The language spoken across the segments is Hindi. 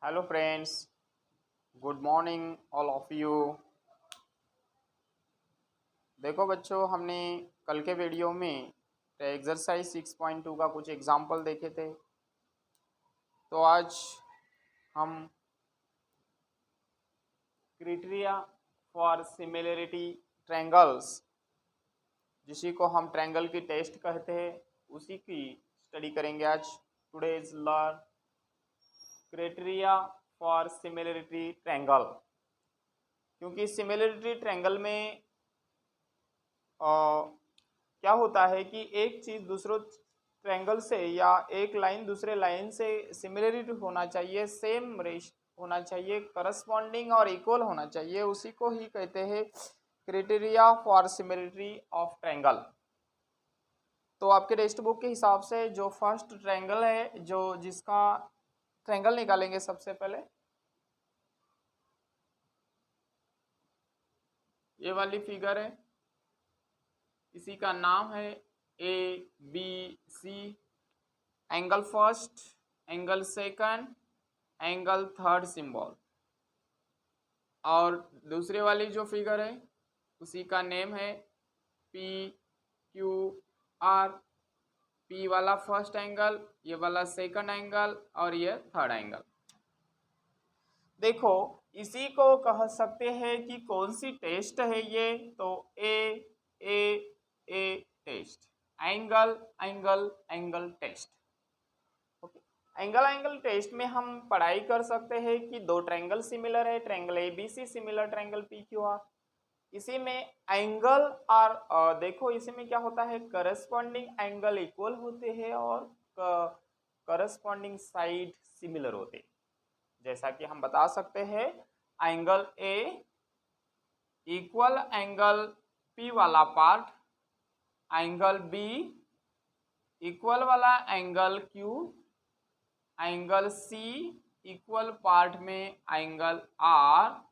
Hello friends, good morning all of you. देखो बच्चों, हमने कल के वीडियो में एक्सरसाइज 6.2 का कुछ एग्जाम्पल देखे थे। तो आज हम क्राइटेरिया फॉर सिमिलरिटी ट्रायंगल्स, जिसी को हम ट्रायंगल की टेस्ट कहते हैं, उसी की स्टडी करेंगे आज। Today is learn criteria for similarity triangle. क्योंकि सिमिलरिटी ट्रायंगल में क्या होता है कि एक चीज़ दूसरों ट्रायंगल से या एक लाइन दूसरे लाइन से सिमिलरिटी होना चाहिए, सेम रेश होना चाहिए, करस्पॉन्डिंग और इक्वल होना चाहिए। उसी को ही कहते हैं criteria for similarity of triangle. तो आपके टेक्स्ट बुक के हिसाब से जो फर्स्ट ट्रायंगल है, जो जिसका ट्रायंगल निकालेंगे सबसे पहले, ये वाली फिगर है। इसी का नाम है A B C. Angle first, angle second, angle third symbol. और दूसरे वाली जो फिगर है उसी का नेम है पी क्यू आर। पी वाला फर्स्ट एंगल, ये वाला सेकंड एंगल और ये थर्ड एंगल। देखो, इसी को कह सकते हैं कि कौन सी टेस्ट है ये। तो A test, angle angle angle test. Angle angle test में हम पढ़ाई कर सकते हैं कि दो ट्रायंगल सिमिलर है, triangle ABC similar triangle PQR. इसी में एंगल और देखो, इसी में क्या होता है, करस्पॉन्डिंग एंगल इक्वल होते हैं और करस्पॉन्डिंग साइड सिमिलर होते हैं। जैसा कि हम बता सकते हैं, angle A equal angle P वाला पार्ट, एंगल बी इक्वल वाला angle Q, angle C equal part में एंगल आर,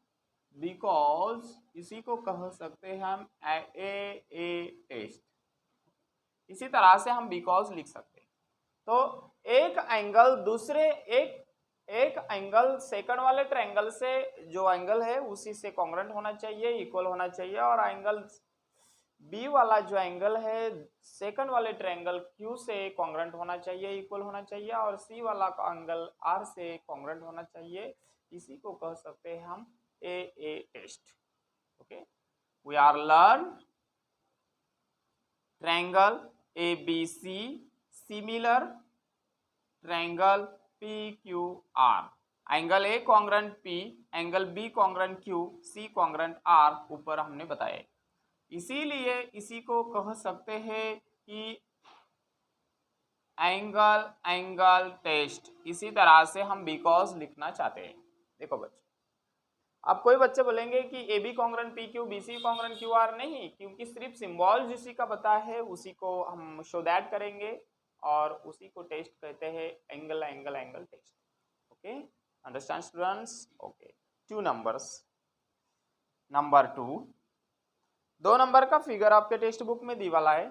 बिकॉज इसी को कह सकते हैं हम ए टेस्ट। इसी तरह से हम बिकॉज लिख सकते हैं। तो एक एंगल दूसरे एक एंगल सेकंड वाले ट्रायंगल से जो एंगल है उसी से कॉन्ग्रुएंट होना चाहिए, इक्वल होना चाहिए। और एंगल बी वाला जो एंगल है सेकंड वाले ट्रायंगल क्यू से कॉन्ग्रुएंट होना चाहिए, इक्वल होना चाहिए। और सी वाला एंगल आर से कॉन्ग्रुएंट होना चाहिए। इसी को कह सकते हैं हम A test. Okay, we are learn triangle A B C similar triangle P Q R. Angle A congruent P, angle B congruent Q, C congruent R, ऊपर हमने बताया। इसीलिए इसी को कह सकते हैं कि एंगल एंगल टेस्ट। इसी तरह से हम बिकॉज लिखना चाहते हैं। देखो बच्चों, अब कोई बच्चे बोलेंगे कि A B congruent P Q, B C congruent Q R. नहीं, क्योंकि सिर्फ सिंबल जिसी का पता है उसी को हम शो दैट करेंगे और उसी को टेस्ट कहते हैं angle angle angle test. Okay, understand students? Okay, two numbers. Number two, 2 number का फिगर आपके टेक्स्ट बुक में दी वाला है।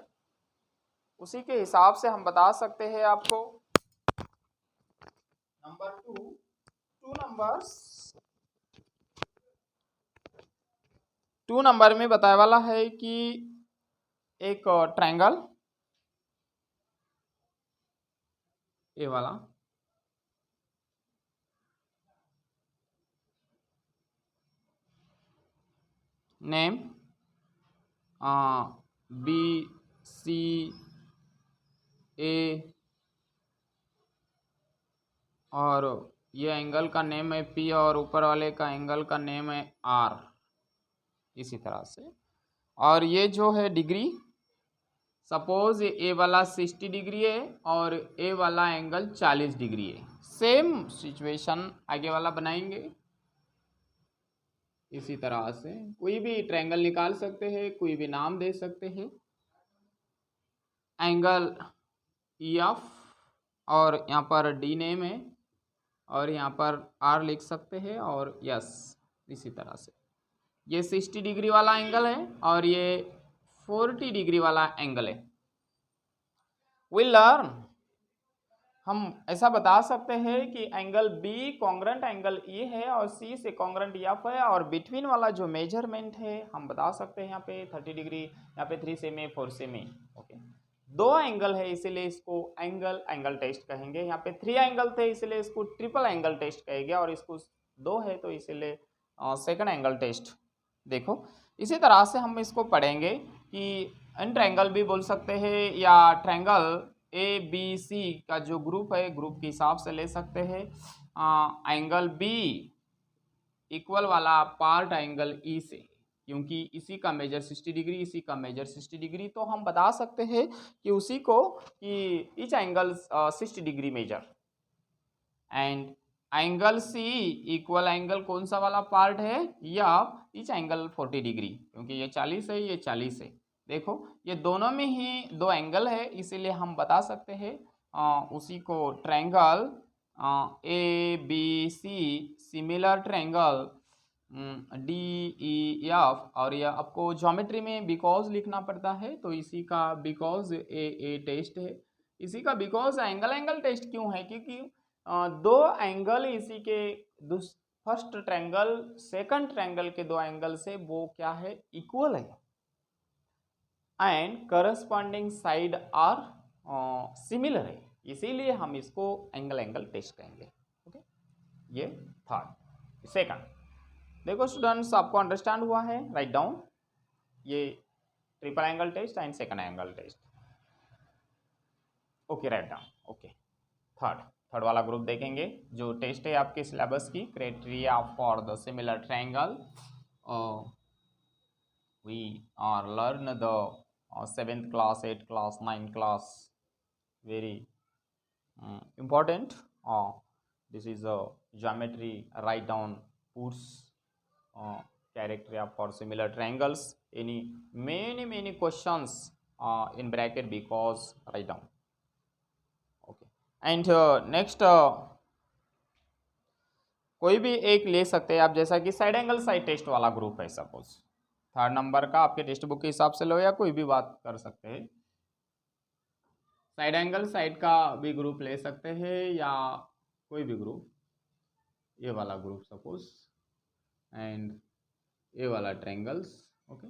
उसी के हिसाब से हम बता सकते हैं आपको। नंबर टू नंबर में बताया वाला है कि एक ट्रायंगल ए वाला नेम बी सी ए, और ये एंगल का नेम है पी और ऊपर वाले का एंगल का नेम है आर, इसी तरह से। और ये जो है डिग्री, सपोज ए वाला 60 डिग्री है और ए वाला एंगल 40 डिग्री है। सेम सिचुएशन आगे वाला बनाएंगे। इसी तरह से कोई भी ट्रायंगल निकाल सकते हैं, कोई भी नाम दे सकते हैं। एंगल ई एफ, और यहाँ पर डी नेम है, और यहाँ पर आर लिख सकते हैं, और यस। इसी तरह से ये 60 डिग्री वाला एंगल है और ये 40 डिग्री वाला एंगल है। We learn हम ऐसा बता सकते हैं कि angle B congruent angle E है और सी से कॉन्ग्रेंट एफ है, और बिटवीन वाला जो मेजरमेंट है हम बता सकते हैं यहाँ पे 30 डिग्री, यहाँ पे 3 सेमी 4 सेमी। ओके, दो एंगल है इसीलिए इसको एंगल टेस्ट कहेंगे। यहाँ पे 3 एंगल थे इसीलिए इसको ट्रिपल एंगल टेस्ट कहेंगे, और इसको 2 है तो इसीलिए सेकंड एंगल टेस्ट। देखो इसी तरह से हम इसको पढ़ेंगे कि एन ट्रायंगल भी बोल सकते हैं, या ट्रायंगल ए बी सी का जो ग्रुप है ग्रुप के हिसाब से ले सकते हैं। एंगल बी इक्वल वाला पार्ट एंगल ई से, क्योंकि इसी का मेजर 60 डिग्री, इसी का मेजर 60 डिग्री, तो हम बता सकते हैं कि उसी को कि each angle 60 degree measure. And angle C equal angle कौन सा वाला पार्ट है, या ईच एंगल 40 डिग्री, क्योंकि ये 40 है ये 40 है। देखो ये दोनों में ही दो एंगल है इसीलिए हम बता सकते हैं उसी को triangle A B C similar triangle D E F, और यह आपको ज्योमेट्री में बिकॉज लिखना पड़ता है तो इसी का बिकॉज ए टेस्ट है। इसी का बिकॉज एंगल टेस्ट क्यों है, क्योंकि दो एंगल इसी के फर्स्ट ट्रायंगल सेकंड ट्रायंगल के दो एंगल से वो क्या है, इक्वल है, and corresponding side are similar है, इसीलिए हम इसको एंगल टेस्ट कहेंगे। ओके, ये थर्ड। सेकंड देखो स्टूडेंट्स, आपको अंडरस्टैंड हुआ है, राइट डाउन ये triple angle test and second angle test. Okay, write down. Okay, third वाला ग्रुप देखेंगे जो टेस्ट है आपके सिलेबस की, criteria for the similar triangle. We are learn the 7th class 8th class 9th class, very important. This is a geometry, write down puts criteria for similar triangles, any many questions in bracket because write down. Okay, and next कोई भी एक ले सकते हैं आप, जैसा कि साइड एंगल साइड टेस्ट वाला ग्रुप है, सपोज 3rd नंबर का आपके टेक्स्ट बुक के हिसाब से लो या कोई भी बात कर सकते हैं। साइड एंगल साइड का भी ग्रुप ले सकते हैं या कोई भी ग्रुप, ये वाला ग्रुप सपोज, एंड ये वाला ट्रायंगल्स। ओके,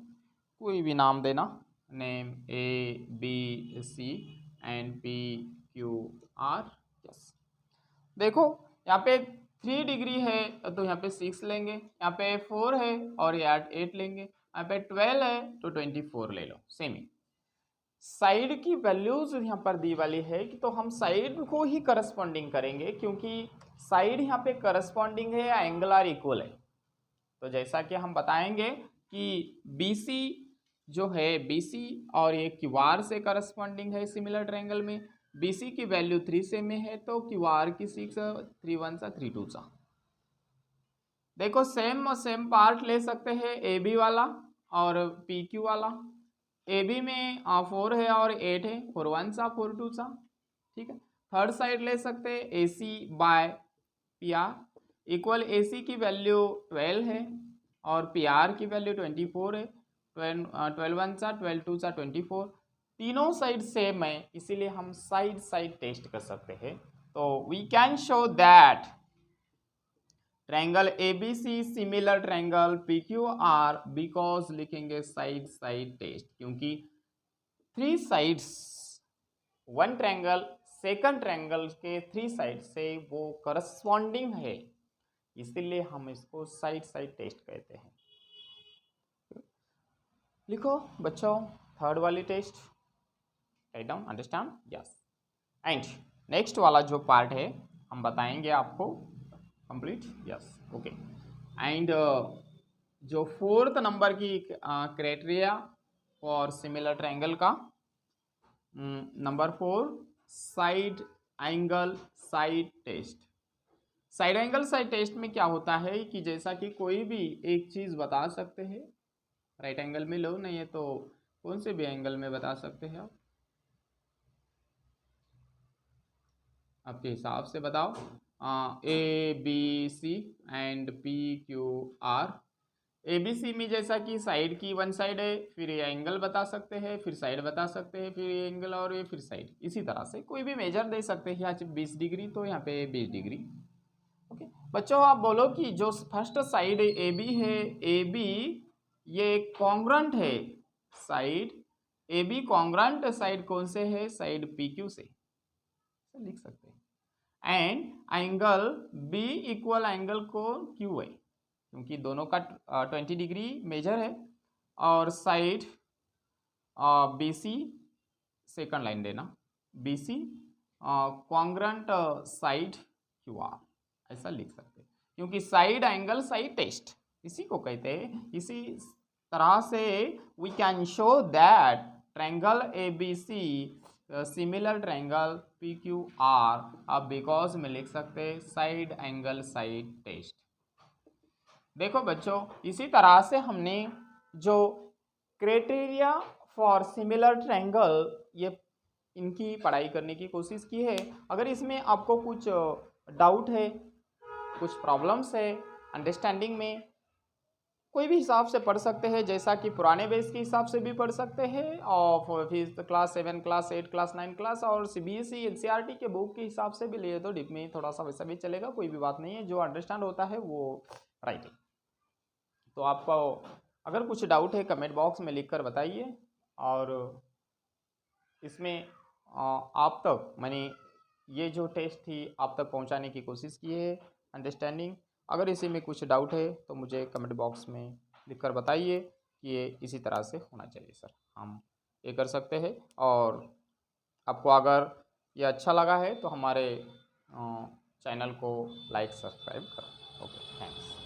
कोई भी नाम देना, name A B C and P Q R. Yes, देखो यहाँ पे 3 डिग्री है तो यहाँ पे 6 लेंगे, यहाँ पे 4 है और यहाँ 8 लेंगे, यहाँ पे 12 है तो 24 ले लो। सेमी साइड की वैल्यूज यहाँ पर दी वाली है कि तो हम साइड को ही करस्पॉन्डिंग करेंगे, क्योंकि साइड यहाँ पे करस्पॉन्डिंग है या एंगल आर इक्वल है। तो जैसा कि हम बताएंगे कि BC जो है BC और ये QR से करस्पॉन्डिंग है सिमिलर ट्रायंगल में। BC की वैल्यू 3 से में है तो QR की 6, 3 1 सा 3 2 सा। देखो सेम पार्ट ले सकते हैं AB वाला और PQ वाला। AB में 4 है और 8 है, 4 1 सा 4 2 सा, ठीक है। थर्ड साइड ले सकते हैं AC by PR equal AC की वैल्यू 12 है और PR की वैल्यू 24 है, 12 1 सा 12 2 सा 24, तीनों साइड सेम है इसीलिए हम साइड टेस्ट कर सकते हैं। तो we can show that triangle ABC similar triangle PQR because लिखेंगे साइड टेस्ट, क्योंकि 3 sides one triangle second triangle के 3 साइड से वो करस्पॉन्डिंग है, इसीलिए हम इसको साइड टेस्ट कहते हैं। लिखो बच्चों थर्ड वाली test, right down, understand, yes. And next वाला जो पार्ट है हम बताएंगे आपको कंप्लीट, यस, ओके। एंड जो 4th नंबर की क्राइटेरिया फॉर सिमिलर ट्रायंगल का number 4 side angle side test. Side angle side test में क्या होता है कि जैसा कि कोई भी एक चीज़ बता सकते हैं, राइट एंगल में लो, नहीं है तो कौन से भी एंगल में बता सकते हैं आप, आपके हिसाब से बताओ। A B C and PQR ABC में जैसा कि साइड की वन साइड है, फिर ये एंगल बता सकते हैं, फिर साइड बता सकते हैं, फिर ये एंगल और ये फिर साइड, इसी तरह से कोई भी मेजर दे सकते हैं। यहाँ 20 डिग्री तो यहाँ पे 20 डिग्री। ओके बच्चों, आप बोलो कि जो फर्स्ट साइड ए बी है, ए बी ये कॉन्ग्रुएंट है, side A B congruent side कौन से है, साइड पी क्यू से लिख सकते हैं। And angle B equal angle को क्यू है, क्योंकि दोनों का 20 डिग्री मेजर है। और side B C, second line देना, B C congruent side Q R, ऐसा लिख सकते हैं। क्योंकि साइड एंगल साइड टेस्ट इसी को कहते हैं। इसी तरह से we can show that triangle A B C similar triangle P Q R, अब बिकॉज में लिख सकते हैं साइड एंगल साइड टेस्ट। देखो बच्चों, इसी तरह से हमने जो क्राइटेरिया फॉर सिमिलर ट्रायंगल ये इनकी पढ़ाई करने की कोशिश की है। अगर इसमें आपको कुछ डाउट है, कुछ प्रॉब्लम्स है अंडरस्टैंडिंग में, कोई भी हिसाब से पढ़ सकते हैं, जैसा कि पुराने बेस के हिसाब से भी पढ़ सकते हैं और फिर क्लास 7, क्लास 8, क्लास 9 क्लास और CBSE NCERT के बुक के हिसाब से भी लिए तो डिप में थोड़ा सा वैसा भी चलेगा, कोई भी बात नहीं है। जो अंडरस्टैंड होता है वो राइटिंग। तो आपको अगर कुछ डाउट है कमेंट बॉक्स में लिख कर बताइए। और इसमें आप तक मैंने ये जो टेस्ट थी आप तक पहुंचाने की कोशिश की है अंडरस्टैंडिंग। अगर इसी में कुछ डाउट है तो मुझे कमेंट बॉक्स में लिखकर बताइए कि ये इसी तरह से होना चाहिए सर, हम ये कर सकते हैं। और आपको अगर ये अच्छा लगा है तो हमारे चैनल को लाइक सब्सक्राइब करो। Okay, thanks.